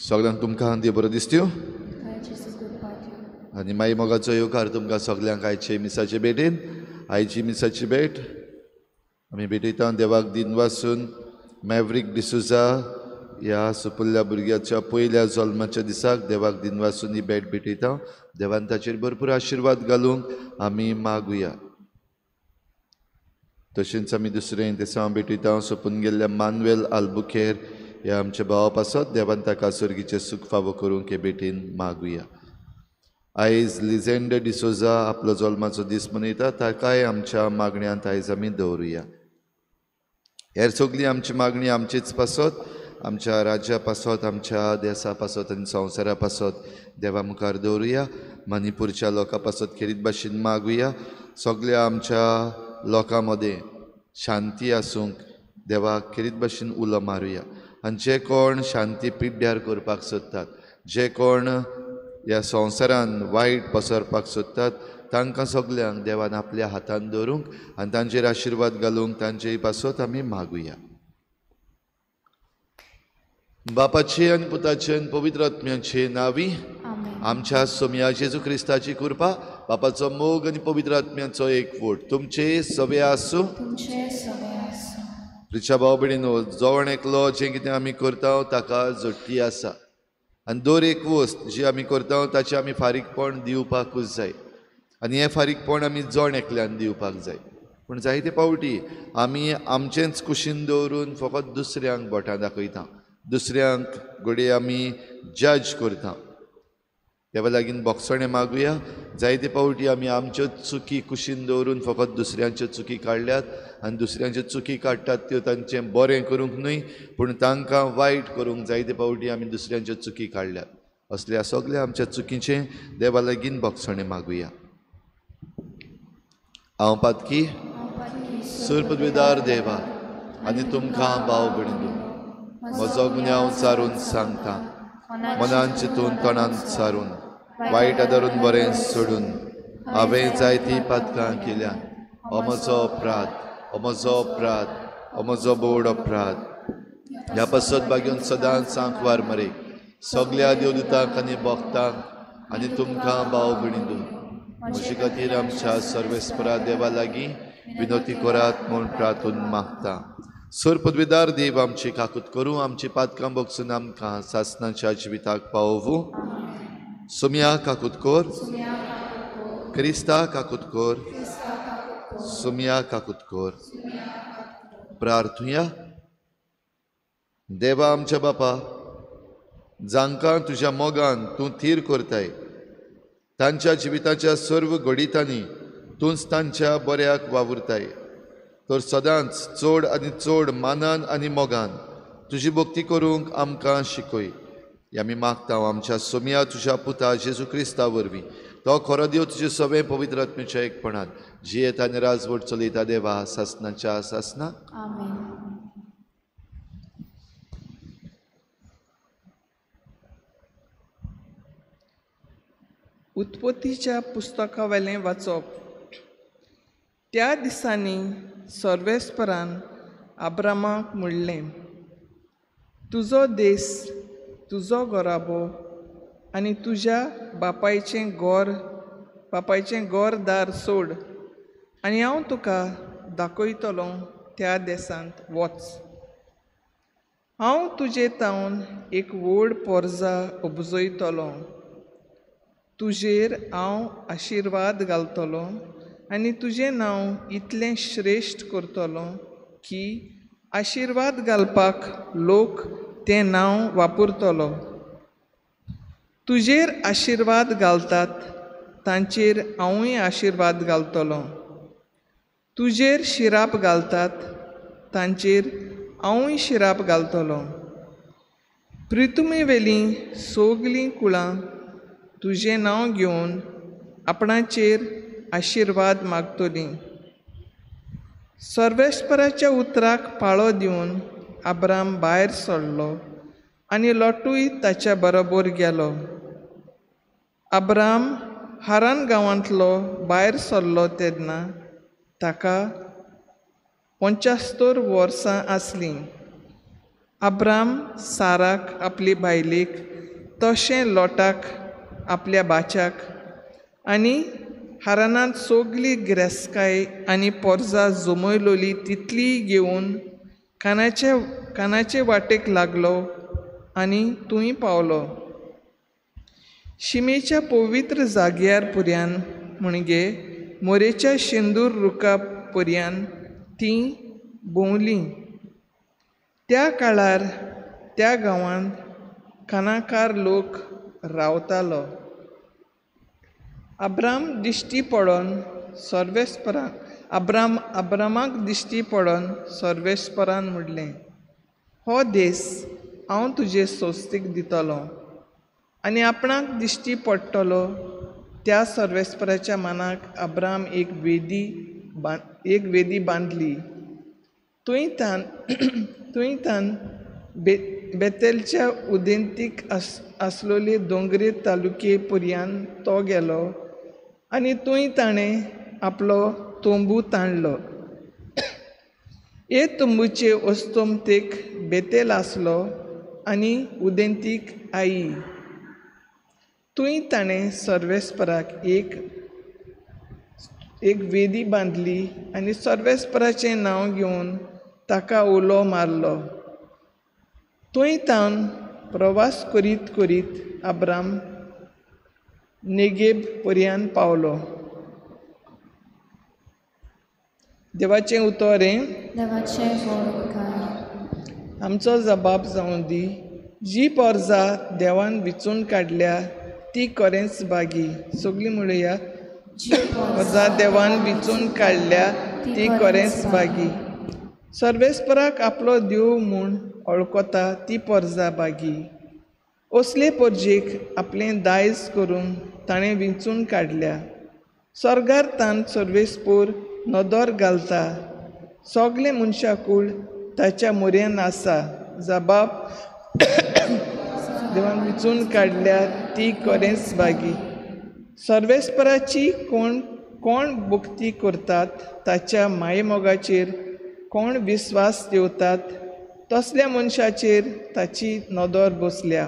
सगळ्यांक तुमकां देव बरो दिसत्यो आनी मागीर मोगाचो येवकार तुमकां सगळ्यांक आयचे मिसाचे भेटेन आयची मिसाची भेट आमी भेटयता देवाक दिन वासून मॅवरीक डिसुजा ह्या सुपुल्ल्या भुरग्याच्या पयल्या जल्माच्या दिसाक देवाक दिन वासून ही भेट भेटयता. देवान ताचेर भरपूर आशिर्वाद घालूंक आमी मागुया. तशेंच आमी दुसरें दिसा भेटयता सोंपून गेल्ल्या मानुएल आल्बुकेर हे आमचे भाव आसात. देवान ताका सर्गीचे सुख फावो करूंक हे भेटेन मागुया. आयज लिजेंड डिसोजा आपलो जल्माचो दीस मनयता. ताकाय आमच्या मागण्यांत आयज आमी दवरुया. हेर सगळी आमची मागणी आमचीच पासत, आमच्या राज्या पासत, आमच्या देशा पासत आनी संवसारा पासत देवा मुखार दवरुया. मणिपूरच्या लोकां पासत खेरीत भाशेन मागुया. सगळ्या आमच्या लोकां मदें शांती आसूंक देवाक खेरीत भाशेन उलो मारुया. आनी जे कोण शांती पिड्ड्यार करपाक सोदतात, जे कोण ह्या संवसारान वायट पसरपाक सोदतात, तांकां सगल्यांक देवान आपल्या हातान दवरूंक आनी तांचेर आशिर्वाद घालूंक तांचे पासत आमी मागुया. बापाचे आनी पुताचे आनी पवित्र आत्म्याचे नांवी आमच्या सोम्या जेजू क्रिस्ताची कृपा, बापाचो मोग आनी पवित्र आत्म्याचो एकवट तुमचे सवे आसूं. रिचा भाव भयणीनो, जेवण एकलो जें कितें आमी करता ताका जोडटी आसा आनी दर एक वस्त जी आमी करता ताचे आमी फारीकपण दिवपाकूच जाय आनी हें फारीकपण आमी जण एकल्यान दिवपाक जाय. पूण जायते पावटी आमी आमचेंच कुशीन दवरून फकत दुसऱ्यांक बोटां दाखयता, दुसऱ्यांक घडये आमी जज करता. देवा लागीं बोगसणे मागुया. जायते पावटी आमी आमच्यो चुकी कुशीन दवरून फकत दुसऱ्यांच्यो चुकी काडल्यात आनी दुसऱ्यांच्यो चुकी काडटात त्यो तांचें बरें करूंक न्हय पूण तांकां वायट करूंक जायते पावटी आमी दुसऱ्यांच्यो चुकी काडल्यात. असल्या सगळ्या आमच्या चुकीचें देवा लागीं बोगसणे मागुया. हांव पातकी सुरपदवेदार देवा आनी तुमकां भाव भयणीनो, म्हजो गुन्यांव चारून सांगता, मनान चिंतून तोंडान चारून वायट आदारून बरें सोडून हांवें जायतीं पातकां केल्यान हो म्हजो अपराध, हो म्हजो अपराध, हो म्हजो बोड अपराध. ह्या पासत बागेवन सदांच सांकवार मरे सगळ्या देवदूतांक आनी भक्तांक आनी तुमकां भाव भयणीनो, म्हजे खातीर आमच्या सर्वेस्परा देवा लागीं विनोती करात म्हूण प्रार्थून मागता. सर पदवीदार देव आमची काकूत करूं, आमची पातकां बोगसून आमकां सासणाच्या जिविताक पावोवूं. सोम्या काकूत कोर, क्रिस्ता काकूत कोर, सोम्या काकूत कोर. प्रार्थुया. देवा आमच्या बापा, जांकां तुज्या मोगान तूं थीर करताय, तांच्या जिविताच्या सर्व घडीतांनी तूंच तांच्या बऱ्याक वावुरताय. तर सदांच चड आनी चड मानान आनी मोगान तुजी भक्ती करूंक आमकां शिकय. आमी मागता आमच्या सोम्या तुज्या पुता जेजू क्रिस्ता वरवीं. तो खरो देव तुजे सगळे पवित्र आत्म्याच्या एकपणान जियेत आनी राजवट चलयता देवा सासणाच्या सासना. उत्पत्तीच्या पुस्तका वेलें वाचप. त्या दिसांनी सर्वेस्परान आब्रामाक म्हणलें, तुजो देस, तुजो घोराबो आनी तुज्या बापायचें घर दार सोड आनी हांव तुका दाखयतलों त्या देसांत वच. हांव तुजे तावन एक व्हड पोरजा उबजयतलों. तुजेर हांव आशिर्वाद घालतलों आनी तुजें नांव इतलें श्रेश्ठ करतलों की आशिर्वाद घालपाक लोक तें नांव वापरतलो. तुजेर आशिर्वाद घालतात तांचेर हांवूय आशिर्वाद घालतलों. तुजेर शिराप घालतात तांचेर हांवूय शिराप घालतलों. प्रितुमे वेलीं सगलीं कुळां तुजें नांव घेवन आपणाचेर आशिर्वाद मागतलीं. सर्वेस्पराच्या उतराक पाळो दिवन आब्राम भायर सरलो आनी लोटूय ताच्या बरोबर गेलो. आब्राम हारान गांवांतलो भायर सरलो तेन्ना ताका 75 वर्सां आसलीं. आब्राम साराक आपली बायलेक तशें लोटाक आपल्या बाच्याक आनी हारानांत सोगली गिरेस्काय आनी पोरजां जोमयलोली तितली घेवन कानाचे वाटेक लागलो आनी थंय पावलो. शिमेच्या पवित्र जाग्यार पर्यान म्हणजे मोरेच्या शेंदूर रुखा पर्यान तीं भोंवलीं. त्या काळार त्या गांवांत कानाकार लोक रावतालो. अब्रामाक दिश्टी पडोन सर्वेस्परान म्हणलें, हो देस हांव तुजे सोस्तीक दितलो. आनी आपणाक दिश्टी पडटलो त्या सर्वेस्पराच्या मनाक अब्राम एक वेदी बांदली. थंय बेतेलच्या उदेंतीक आसलोले दोंगरे तालुके पर्यान तो गेलो आनी थंय ताणें आपलो तोंबू ताणलो. हे तोंबूचे वस्तुमतेक बेतेल आसलो आनी उदेंतीक आई. थंय ताणें सर्वेस्पराक एक वेदी बांदली आनी सर्वेस्पराचें नांव घेवन ताका उलो मारलो. थंय तावन प्रवास करीत करीत अब्राम नेगेब पर्यान पावलो. देवाचें उतर आमचो जबाब जावं दी. जी पोरजां देवान विचून काडल्या ती खरेंच बागी. सगळीं म्हणुया, पोरजां देवान विचून काडल्या ती खरेंच बागी. सर्वेस्पराक आपलो देव म्हूण वळखता ती पोरजां बागी. असले पोरजेक आपलें दायज करून ताणें विंचून काडल्या. स्वर्गार तान सर्वेस्पोर नदर घालता. सगळे मनशाकूळ ताच्या मोऱ्यान आसा. जबाब देवान विचून काडल्या ती खरेंच बागी. सर्वेस्पराची कोण भक्ती करतात ताच्या मायेमोगाचेर कोण विस्वास ठेवतात तसल्या मनशाचेर ताची नदर बसल्या.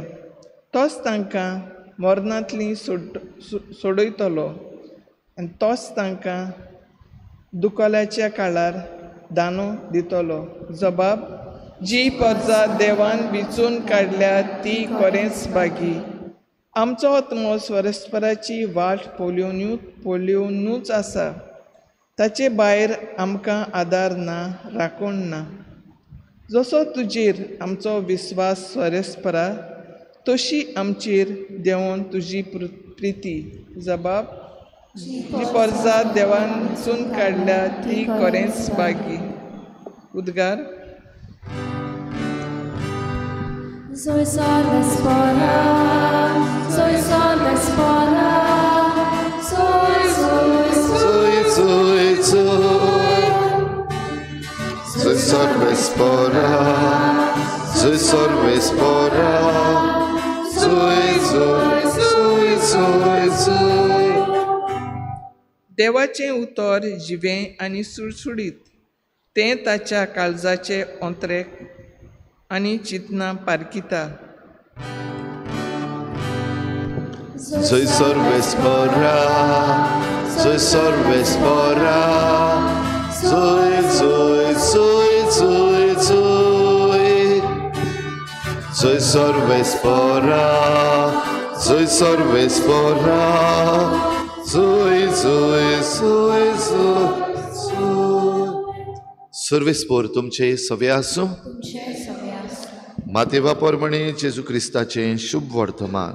तोच तांकां मरणांतलीं सोडयतलो आनी तोच तांकां दुखोल्याच्या काळार दानो दितलो. जबाब जी पोरजां देवान विचून काडल्या ती खरेंच बागी. आमचो आत्मो सर्वेस्पराची वाट पोलिवनूच आसा. ताचे भायर आमकां आदार ना, राखण ना. जसो तुजेर आमचो विस्वास सर्वेस्परा तशी आमचेर देंवन तुजी प्रिती. जबाब जी पोरजां देवान विचून काडल्या ती खरेंच बागी. उद्गार Soy सर्वेस्परा, soy सर्वेस्परा, soy सर्वेस्परा, soy सर्वेस्परा, देवाचें उतर जिवें आनी सुळसुळीत. तें ताच्या काळजाचे अंतरेक आनी चिंतना पारकिता. Soy सर्वेस्परा, soy सर्वेस्परा, soy सर्वेस्परा, soy सर्वेस्परा, सर्वेस्पोर तुमचे सवे आसूं. मातेवा पोरमणे जेजू क्रिस्ताचें शुभ वर्तमान.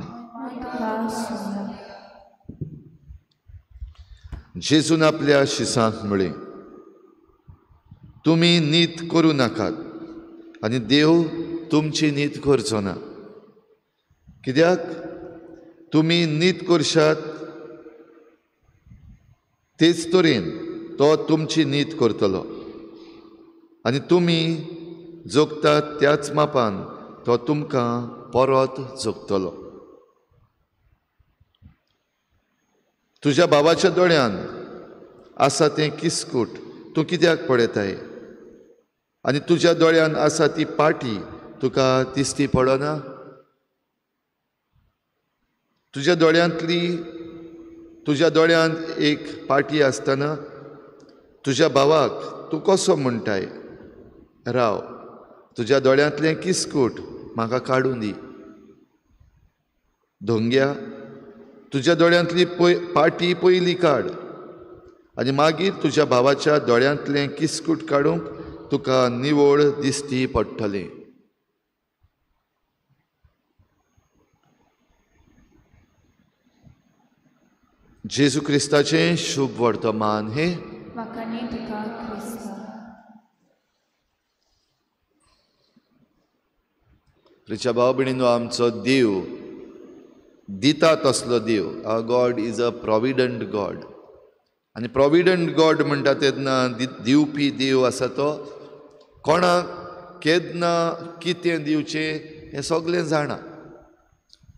जेजून आपल्या शिसांक म्हळें, तुमी नीत करूं नाकात आनी देव तुमची नीत करचो ना. कित्याक तुमी नीत करशात तेच तरेन तो तुमची नीत करतलो आनी तुमी जोगतात त्याच मापान तो तुमकां परत जोगतलो. तुज्या बाबाच्या दोळ्यान आसा तें किसकूट तूं कित्याक पळयताय आनी तुज्या दोळ्यान आसा ती पाटी तुका दिसती पडना. तुज्या दोळ्यांत एक पाटी आसतना तुज्या भावाक तूं कसो म्हणटाय, राव, तुज्या दोळ्यांतलें किसकूट म्हाका काडून दी. धोंग्या, तुज्या दोळ्यांतली पाटी पयली काड आनी मागीर तुज्या भावाच्या दोळ्यांतलें किसकूट काडूंक तुका निवळ दिसती पडटलें. जेजू क्रिस्ताचें शुभ वर्तमान हे Vakani tuka Krista. प्रिच्या भाव भयणीनो, आमचो देव दिता तसलो देव. Our God is a provident God. आनी प्रॉविडंट गॉड म्हणटा तेन्ना दिवपी देव आसा तो कोणाक केन्ना कितें दिवचें हें सगळें जाणा.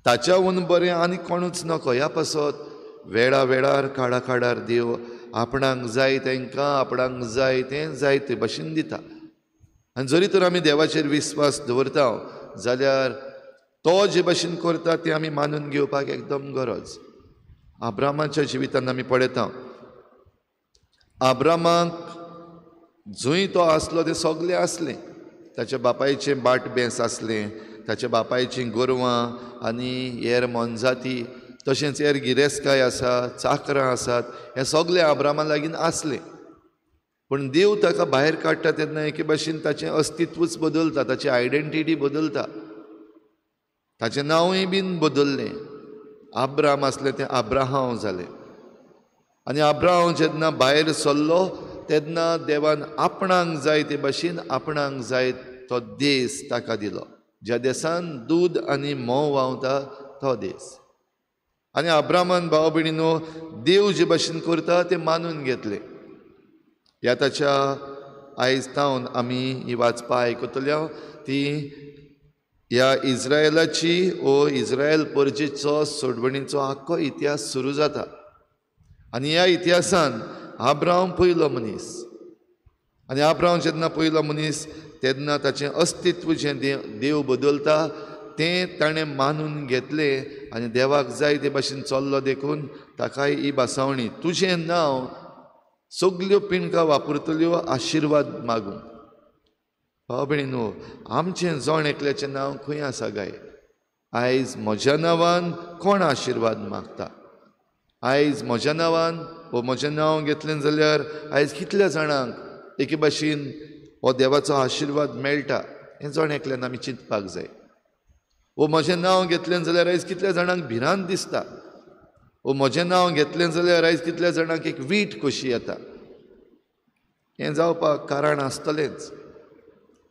ताच्या उन बरें आनी कोणूच नको. ह्या पासत वेळा वेळार काळार देव आपणाक जाय तांकां आपणाक जाय तें जाय ते भाशेन दिता. आनी जरी तर आमी देवाचेर विस्वास दवरता जाल्यार तो जे भाशेन करता तें आमी मानून घेवपाक एकदम गरज. आब्रामाच्या जिवितान आमी पळयता, आब्रामाक जंय तो आसलो तें सगळें आसलें. ताच्या बापायचें बाट बेंस आसलें, ताच्या बापायचीं गोरवां आनी हेर मोनजाती, तशेंच हेर गिरेस्तकाय आसा, चाकरां आसात, हें सगळें आब्रामा लागीं आसलें. पूण देव ताका भायर काडटा तेन्ना एके भाशेन ताचें अस्तित्वच बदलता, ताची आयडेंटिटी बदलता, ताचें नांवूय बीन बदललें. आब्राम आसलें तें आब्राहांव जालें. आनी आब्राहांव जेन्ना भायर सरलो तेन्ना देवान आपणाक जाय ते भाशेन आपणाक जाय तो देस ताका दिलो. ज्या देसान दूद आनी मोव व्हांवता तो देस. आनी आब्रामान भाव भयणीनो, देव जे भाशेन करता तें मानून घेतलें. ह्या ताच्या आयज तावन आमी ही वाचपा आयकतल्या ती ह्या इज्रायलाची इज्रायल परजेचो सोडवणीचो आख्खो इतिहास सुरू जाता. आनी ह्या इतिहासान आब्राम पयलो मनीस. आनी आब्राम जेन्ना पयलो मनीस तेन्ना ताचें अस्तित्व जें देव बदलता तें ताणें मानून घेतलें आनी देवाक जाय ते भाशेन चल्लो देखून ताकाय ही बासावणी, तुजें नांव सगल्यो पिणकां वापरतल्यो आशिर्वाद मागूंक. भाव भयणीनो, आमचें जोण एकल्याचें नांव खंय आसा गाय? आयज म्हज्या नांवान कोण आशिर्वाद मागता? आयज म्हज्या नांवान म्हजें नांव घेतलें जाल्यार आयज कितल्या जाणांक एके भाशेन हो देवाचो आशिर्वाद मेळटा हें जोण एकल्यान आमी चिंतपाक जाय. म्हजें नांव घेतलें जाल्यार आयज कितल्या जाणांक भिरांत दिसता. म्हजें नांव घेतलें जाल्यार आयज कितल्या जाणांक एक वीट कशी येता. हें जावपाक कारण आसतलेंच.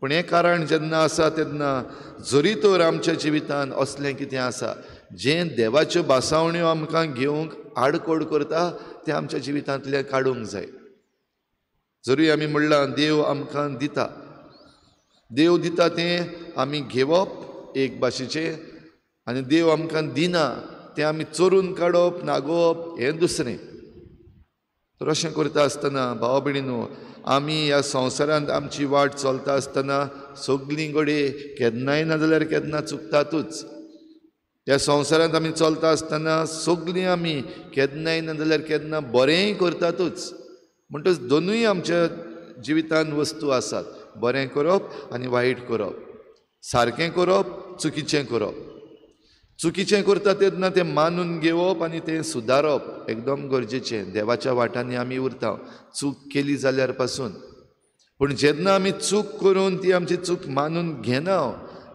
पूण हें कारण जेन्ना आसा तेन्ना जरी तर आमच्या जिवितान असलें कितें आसा जें देवाच्यो बासावण्यो आमकां घेवंक आडकोड करता तें आमच्या जिवितांतलें काडूंक जाय. जरी आमी म्हणलां देव आमकां दिता, देव दिता तें आमी घेवप एक भाशेचें, आनी देव आमकां दिना तें आमी चोरून काडप नागोवप हें दुसरें. तर अशें करता आसतना भाव भयणीनो, आमी ह्या संवसारांत आमची वाट चलता आसतना सगळीं घडये केन्नाय ना जाल्यार केन्ना चुकतातूच. ह्या संवसारांत आमी चलता आसतना सगळीं आमी केन्नाय ना जाल्यार केन्ना बरेंय करतातूच. म्हणटच दोनूय आमच्या जिवितांत वस्तू आसात, बरें करप आनी वायट करप, सारकें करप चुकीचें करप. चुकीचें करता तेन्ना तें मानून घेवप आनी तें सुदारप एकदम गरजेचें. देवाच्या वाटांनी आमी उरता चूक केली जाल्यार पासून. पूण जेन्ना आमी चूक करून ती आमची चूक मानून घेना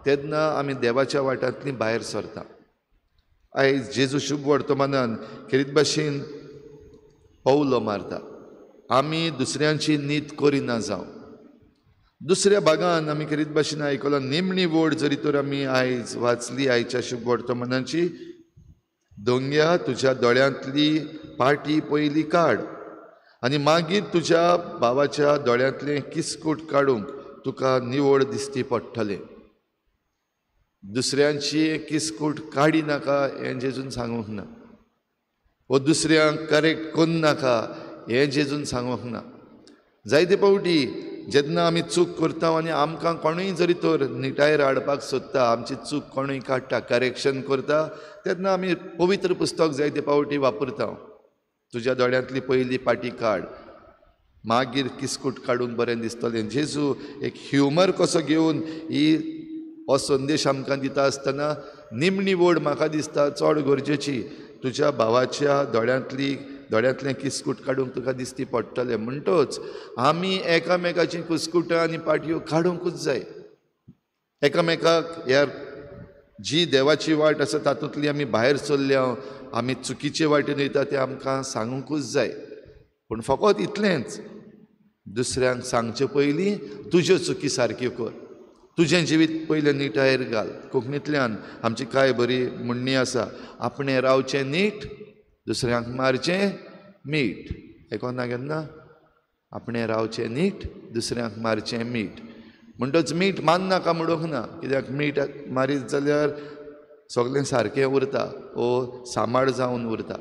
तेन्ना आमी देवाच्या वाटांतली भायर सरता. आयज जेजू शुभ वर्तमानान खेरीत भाशेन पवलो मारता, आमी दुसऱ्यांची नीत करिना जावं. दुसऱ्या भागान आमी खेरीत भाशेन आयकलां, निमणी वोड जरी तर आमी आयज वाचली आयच्या शुभ वर्तमानाची, दोंग्या तुज्या दोळ्यांतली पाटी पयली काड आनी मागीर तुज्या भावाच्या दोळ्यांतलें किसकूट काडूंक तुका निवळ दिसती पडटलें. दुसऱ्यांची किसकूट काडी नाका हें जेजून सांगूंक ना, दुसऱ्यांक करेक्ट करून नाका हें जेजून सांगूंक ना. जायते पावटी जेन्ना आमी चूक करता आनी आमकां कोणूय जरी तर निटायर हाडपाक सोदता, आमची चूक कोणूय काडटा, करेक्शन करता, तेन्ना आमी पवित्र पुस्तक जायते पावटी वापरता. तुज्या दोळ्यांतली पयली पाटी काड, मागीर किस्कूट काडूंक बरें दिसतलें. जेजू एक ह्युमर कसो घेवन हो संदेश आमकां दिता आसतना निमणी वड म्हाका दिसता चड गरजेची. तुज्या भावाच्या दोळ्यांतलें किस्कूट काडूंक तुका दिसती पडटलें. म्हणटच आमी एकामेकाची कुस्कुटां आनी पाटयो काडूंकूच जाय. एकामेकाक ह्या जी देवाची वाट आसा तातूंतली आमी भायर सरल्या, आमी चुकीचे वाटेन वयता तें आमकां सांगूंकूच जाय. पूण फकत इतलेंच, दुसऱ्यांक सांगचे पयलीं तुज्यो चुकी सारक्यो कर, तुजें जिवीत पयलें निटायर घाल. कोंकणींतल्यान आमची कांय बरी म्हणणी आसा, आपणें रावचें नीट, दुसऱ्यांक मारचें मीठ. आयकोना केन्ना? आपणें रावचें नीट, दुसऱ्यांक मारचें मीठ. म्हणटच मीठ मारनाका म्हणूंक ना, कित्याक मीठ मारीत जाल्यार सगळें सारकें उरता, वो सांबाळ जावन उरता.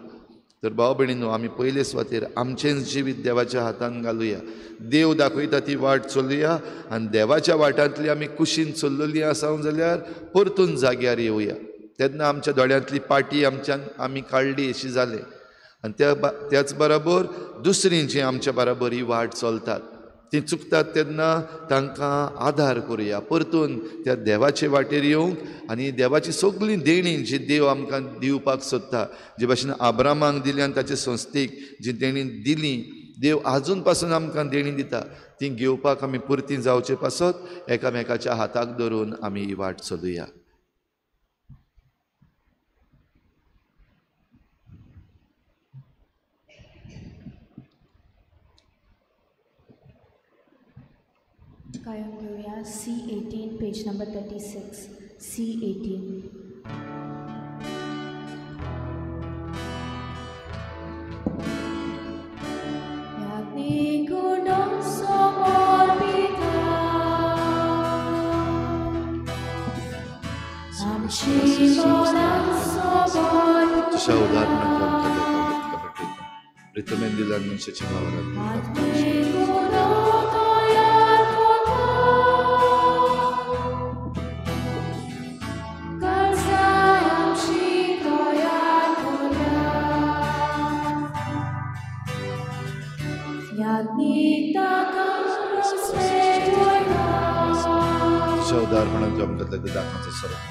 तर भाव भयणीनो, आमी पयले सुवातेर आमचें जिवीत देवाच्या हातान घालुया, देव दाखयता ती वाट चलुया, आनी देवाच्या वाटांतली आमी कुशीन चल्लोली आसा जाल्यार परतून जाग्यार येवया. तेन्ना आमच्या दोळ्यांतली पाटी आमी काडली अशी जालें. आनी त्याच बरोबर दुसरीं जीं आमच्या बरोबर ही वाट चलतात, तीं चुकतात तेन्ना तांकां आदार करुया, परतून त्या देवाचे वाटेर येवंक आनी देवाची सगळीं देणी जी देव आमकां दिवपाक सोदता, जे भाशेन आब्रामाक दिली आनी ताचे संस्थेक जी देणी दिली, देव आजून पासून आमकां देणी दिता, ती घेवपाक आमी परतीं जावचे पासत एकामेकाच्या हाताक धरून आमी ही वाट चलुया. कायम घेऊया C18 पेज नंबर 36. C18. तुझ्या उदाहरणार्थ ऋतुमेंदुला मनशाची भावना तुझ्या उदाहरणार्थ आमकां दाखोवचो सरकार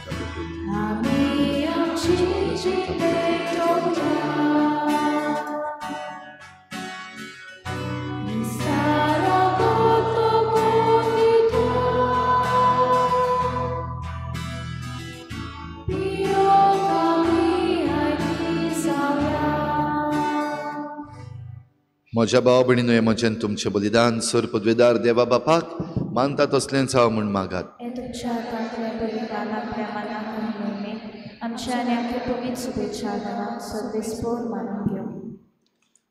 म्हज्या भाव भयणीनो, हे म्हजें तुमचें बलिदान सर पदवेदार देवा बापाक मानता तसलेंच हांव म्हूण मागात.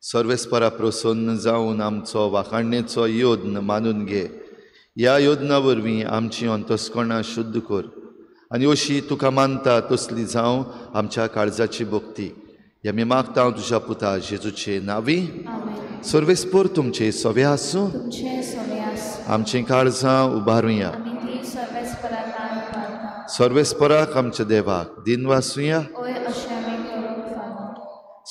सर्वेस्परा प्रसन्न जावन आमचो वाखाणणेचो योद्न मानून घे. ह्या योजना वरवीं आमची अंतस्करणां शुद्ध कर आनी अशी तुका मानता तसली जावं आमच्या काळजाची भक्ती. हे आमी मागता हांव तुज्या पुता जेजूचे नांवी. सर्वेस्पर तुमचे सवे आसूं, आमची काळजां उबारुया. सर्वेस्पराक आमच्या देवाक दिन वासुया.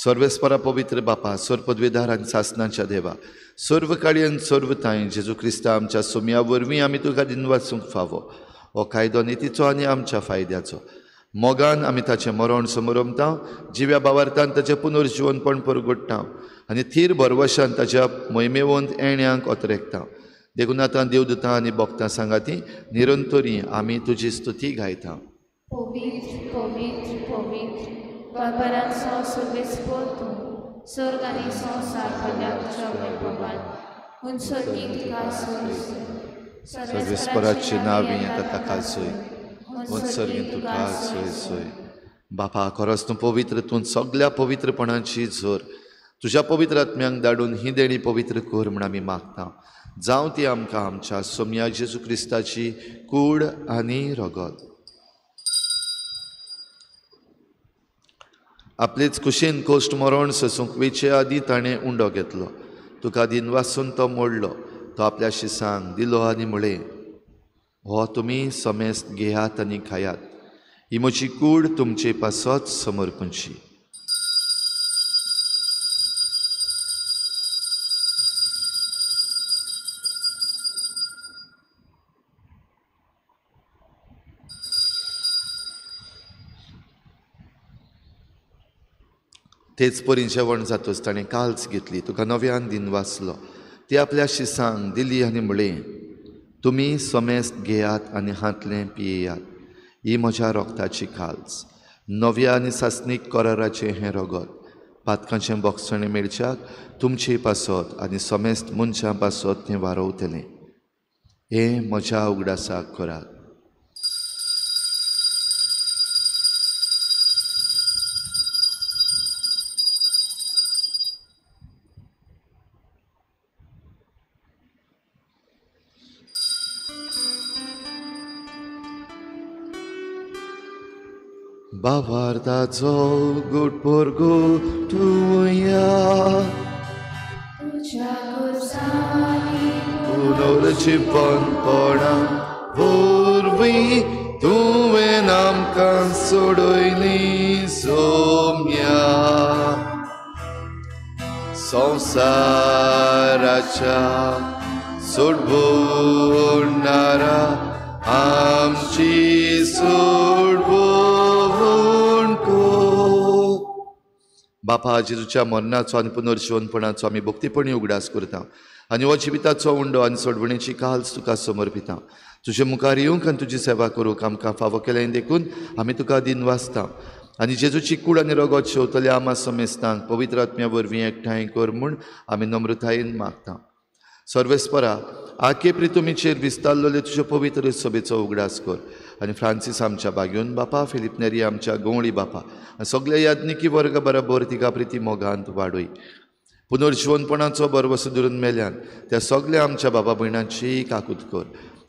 सर्वेस्परा पवित्र बापा, सर पदवेदार आनी सासणाच्या देवा, सर्व काळी आनी सर्व ताई जेजू क्रिस्ता आमच्या सोम्या वरवीं आमी तुका दिन वाचूंक फावो. हो कायदो नितीचो आनी आमच्या फायद्याचो. मोगान आमी ताचें मरण समरमता, जिव्या भावार्थान ताचें पुनर्जीवनपण परगट्टा आनी थीर भरवशान ताच्या मोहिमेवंत येण्याक ओतरेकता. देखून आतां देवदूतां आनी भक्तां सांगाती निरंतरी आमी तुजी स्तुती गायता. पवित्र पवित्र पवित्र बरबरांचो सर्वेस्पर तूं, स्वर्ग आनी संवसार पदाक तुज्या वैभवान उंचरगी तुका सोय. सर्वेस्पराची नांवी येता ताका सोय, उत्सर्गी तुका सोय सोय. बापा, खरोच तूं पवित्र, तूं सगळ्या पवित्रपणाची झर तुज्या पवित्र आत्म्यांक धाडून ही देणी पवित्र कर म्हूण आमी मागता. जावं ती आमकां आमच्या सोम्या जेजू क्रिस्ताची कूड आनी रगत. आपलेच कुशीन कोश्ट मरण सोसूंक वेचे आदीं ताणें उंडो घेतलो. तुका दिन वासून तो मोडलो तो आपल्या शिसांक दिलो आनी म्हळें, हो तुमी समेस्त घेयात आनी खायात, ही म्हजी कूड तुमचे पासत समर्पूंची. तेच परी जेवण जातच ताणें काल्स घेतली, तुका नव्यान दिन वाचलो, ती आपल्या शिसांक दिली आनी म्हळें, तुमी समेस्त घेयात आनी हातलें पियेयात, ही म्हज्या रोगताची काल्स, नव्या आनी सासणीक कराराचें हें रगत, पातकांचें बोगसणें मेळच्याक तुमचे पासत आनी समेस्त मनशां पासत तें वारवतलें. हें म्हज्या उगडासाक करात. Bavardazo good porgo tuya तुझ्या Gosavi Unorci ponpona Vorvi tuve namkan sodoili somya Sansaracha sodbonara Amchi बापा जेजूच्या मरणाचो आनी पुनर्जीवनपणाचो आमी भक्तीपणी उगडास करता आनी हो जिविताचो उंडो आनी सोडवणेची काल्स तुका समर्पिता. तुजे मुखार येवंक आनी तुजी सेवा करूंक आमकां फावो केलें देखून आमी तुका दिन वाचता आनी जेजूची कूड आनी रगत शेवतले आमा समेस्तांक पवित्र आत्म्या वरवीं एकठांय कर म्हूण आमी नम्रतायेन मागता. सर्वेस्परा आखे प्रितुमीचेर विस्तारलेले तुज्या पवित्र सभेचो उगडास कर आनी फ्रांसीस आमच्या बागेवन बापा, फिलीप नेरी आमच्या गवळी बापा आनी सगळे याज्ञिकी वर्ग बरोबर तिका प्रिती मोगांत वाडय. पुनर्जीवनपणाचो बरवसो धरून मेल्यान त्या सगळ्या आमच्या बाबा भयणांची काकूत कर.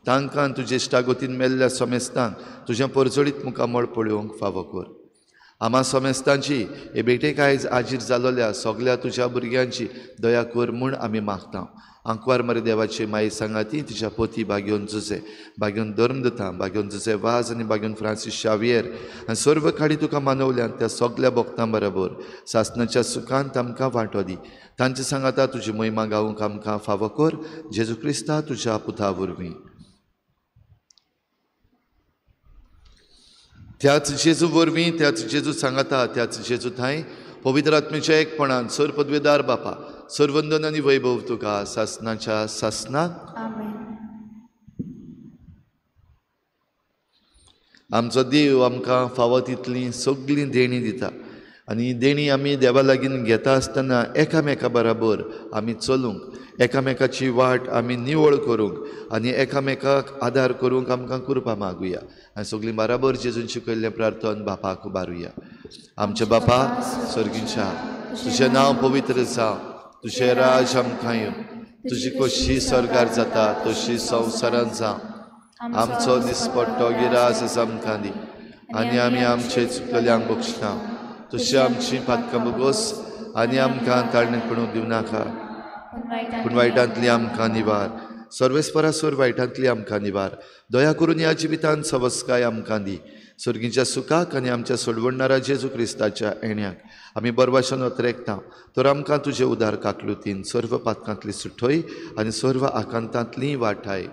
तांकां तुजे इश्टागोतीन मेल्ल्या समेस्तांक तुज्या परजळीत मुखामळ पळोवंक फावो कर. आमा समेस्तांची हे बेटेक आयज आजीर जालोल्या सगळ्या तुज्या भुरग्यांची दया कर म्हूण आमी मागता. आंकवार मरे देवाची माई सांगाती तिच्या पोती बागेवन जुजे, बागेवन धर्मदता, बागेवन जुजे वाज आनी बागेवन फ्रांसीस शावियर आनी सर्व खाडी तुका मानवल्यान त्या सगळ्या भक्तां बरोबर सासणाच्या सुखांत आमकां वांटो दी. तांचे सांगाता तुजी महिमा गावूंक आमकां फावो कर. जेजू क्रिस्ता तुज्या पुता वरवीं. त्याच जेजू वरवीं, त्याच जेजू सांगाता, त्याच जेजू थंय पवित्र आत्मेच्या एकपणान सर पदवेदार बापा सर्वंदन आनी वैभव तुका सासणाच्या सासणाक. आमेन. आमचो देव आमकां फावो तितली सगळीं देणी दिता आनी देणी आमी देवा लागीं घेता आसतना एकामेका बरोबर आमी चलूंक, एकामेकाची वाट आमी निवळ करूंक आनी एकामेकाक आदार करूंक आमकां कृपा मागुया आनी सगळीं बराबर जेजून शिकयल्लें प्रार्थन बापाक उबारुया. आमचे बापा सर्गीच्या, तुजें नांव पवित्र जावं, तुजें राज आमकां येवं, तुजी कशी सरकार जाता तशी संवसारांत जावं. आमचो दिसपट्टो गिरास आमकां दी आनी आमी आमचे चुकलेल्यांक बक्षिता. तशी आमची पातकां बगोस आनी आमकां ताळणेपणूक दिवं नाका, पूण वायटांतली आमकां निवार. सर्वेस्परासोर वायटांतली आमकां निवार. दया करून ह्या जिवितांत सवस्काय आमकां दी. सर्गीच्या सुखाक आनी आमच्या सोडवणारा जेजू क्रिस्ताच्या येण्याक आमी बरवाशान वतरेकता. तर आमकां तुजे उदार काकलुतीन सर्व पातकांतली सुटोय आनी सर्व आकांतांतली वाटाय.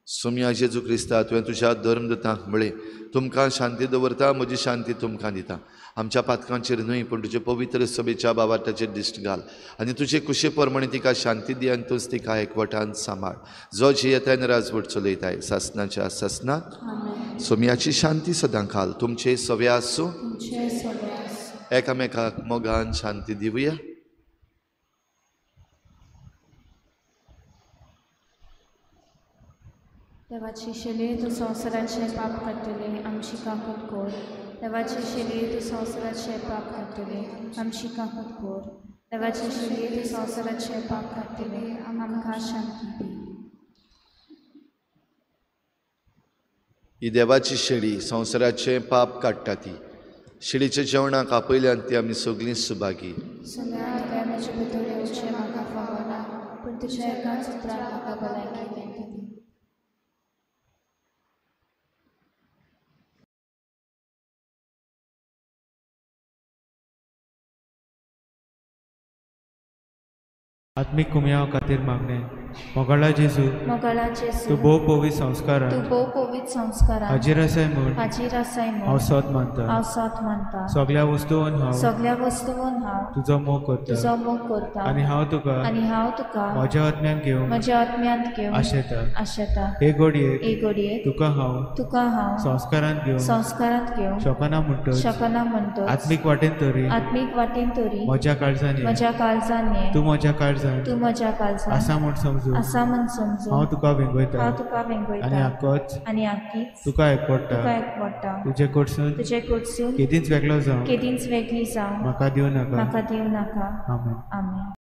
सुम्या जेजू क्रिस्ता, तुवें तुज्या धर्मदतांक म्हळें, तुमकां शांती दवरता, म्हजी शांती तुमकां दिता. आमच्या पातकांचेर न्हय पूण तुजे पवित्र सभेच्या बाबाटाचेर दिश्ट घाल आनी तुजे कुशे प्रमाणे तिका शांती दी आनी तूंच तिका एकवटान सांबाळ. जो जी येताय राजवट चलयताय सासणाच्या सासणाक. सुम्याची शांती सदां घाल. तुमचे सवे आसूं. एकामेकाक मोगान शांती दिवया. देवाची शेली तूं संवसाराचे पाप काडटले, आमची काकूत कोर. देवाची शेली तूं संवसाराचे पाप काडटले, आमची काकूत कोर. देवाची शेली तूं संवसाराचे पाप काडटले, आमकां शांती दी. ही देवाची शेळी संवसाराचे पाप काडटा ती. शेळीच्या जेवणाक आपयल्यान ती आमी सगळीं सुभागी. सगळ्या म्हजे भितर येवचें म्हाका फावना पूण तुज्या एकाच उतरान म्हाका भलायकी मेळटली. आत्मिक कुमयाव खातीर मागणें. मोगाळा जेजू, मोगाळा जेजू, तूं भोव पवित तूं संस्कारान भोव पवित संस्कारान हाजीर आसाय म्हूण हाजीर आसाय हांव म्हूण सोत मानता. हांव सोत मानता. सगळ्या वस्तूंवन हांव सगळ्या वस्तूंवन हांव तुजो मोग करता तुजो मोग करता आनी हांव तुका आनी हांव तुका म्हज्या आत्म्यान घेवंक म्हज्या आत्म्यांत घेवन आशेता. आशेता. हे घडयेक एक घडयेक तुका हांव हांव संस्कारान घेवन संस्कारांत घेवन शकना म्हणटच शकना म्हणटच आत्मीक वाटेन तरी आत्मीक वाटेन तरी म्हज्या काळजान ये. म्हज्या काळजान ये. तूं म्हज्या काळजान तूं म्हज्या काळजान आसा म्हूण समजू आसा म्हूण समजू हांव तुका वेंगयता हांव तुका आनी वेंगयता आक्कोच आनी आख्खीच तुका एकपडटा. तुका एकवटा. तुजे कडसून तुजे कडसून केदींच वेगळो जावं केदींच वेगळी जावं म्हाका दिवं नाका. म्हाका दिवं नाका. आमेन. आमेन.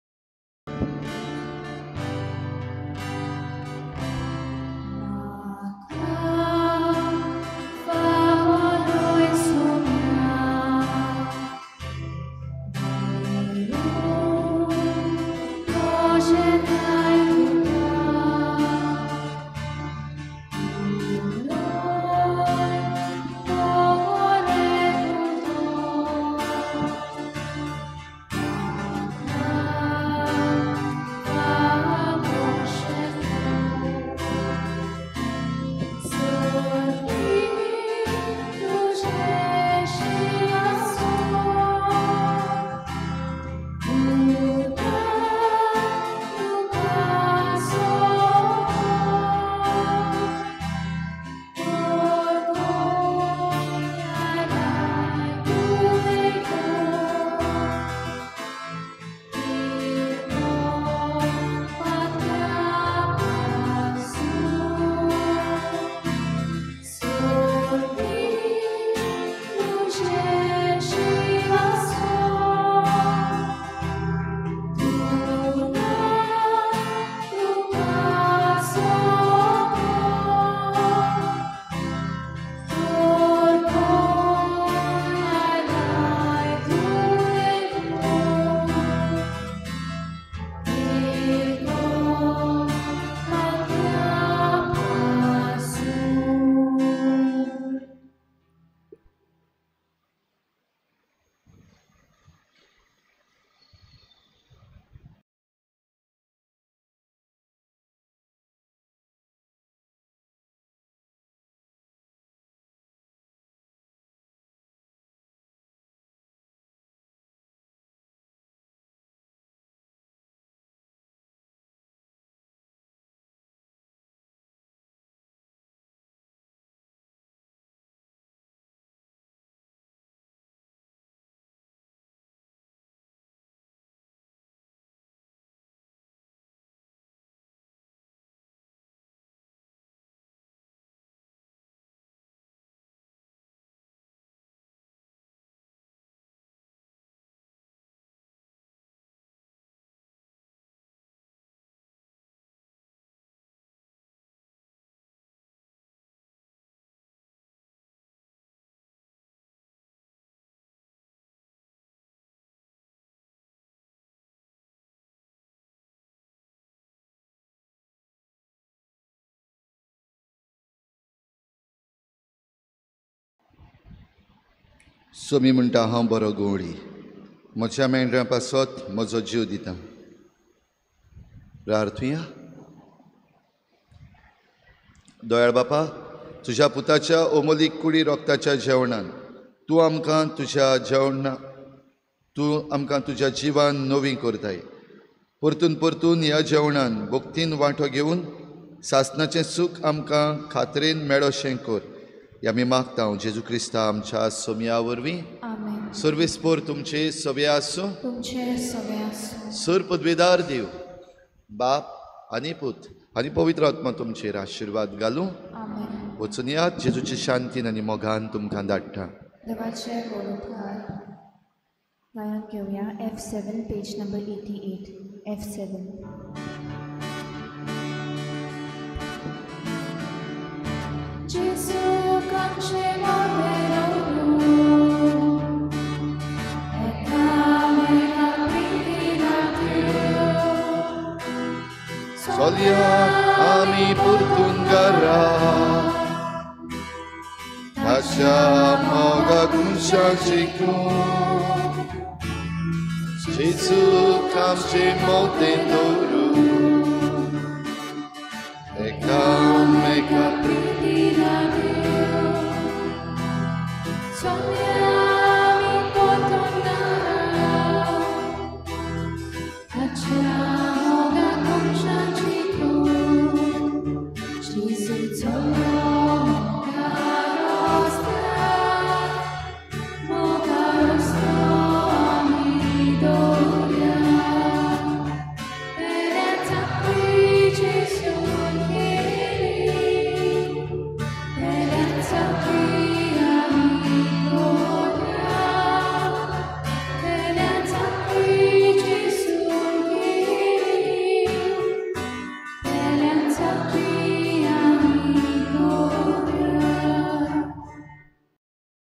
सोमी म्हणटा हांव बरो गवळी, म्हज्या मेंढऱ्यां पासत म्हजो जीव दिता. प्रार्थुया. दयाळ बापा, तुज्या पुताच्या ओमोलीक कुडी रोगताच्या जेवणान तूं आमकां तुज्या जिवान नवी करताय. परतून परतून ह्या जेवणान भक्तीन वांटो घेवन सासणाचें सूख आमकां खात्रेन मेळोशें कर. ह्या आमी मागता जेजू क्रिस्ता आमच्या सोमया वरवीं. आमेन. सर्वेस्पोर तुमचे सवे आसूं. तुमचे सवे आसूं. सर पदवेदार देव बाप आनी पूत आनी पवित्र आत्मा तुमचेर आशिर्वाद घालूं. आमेन. वचून यात जेजूचे शांतीन आनी मोगान तुमकां धाडटा. देवाचे गोडूपकार. गायन घेवया F7 page number 88. F7. Gesù cancellato e come la vita Volia ami purtungara Hasya moga kunshachiku Jesu kamche motendoru Ekam eka Sonia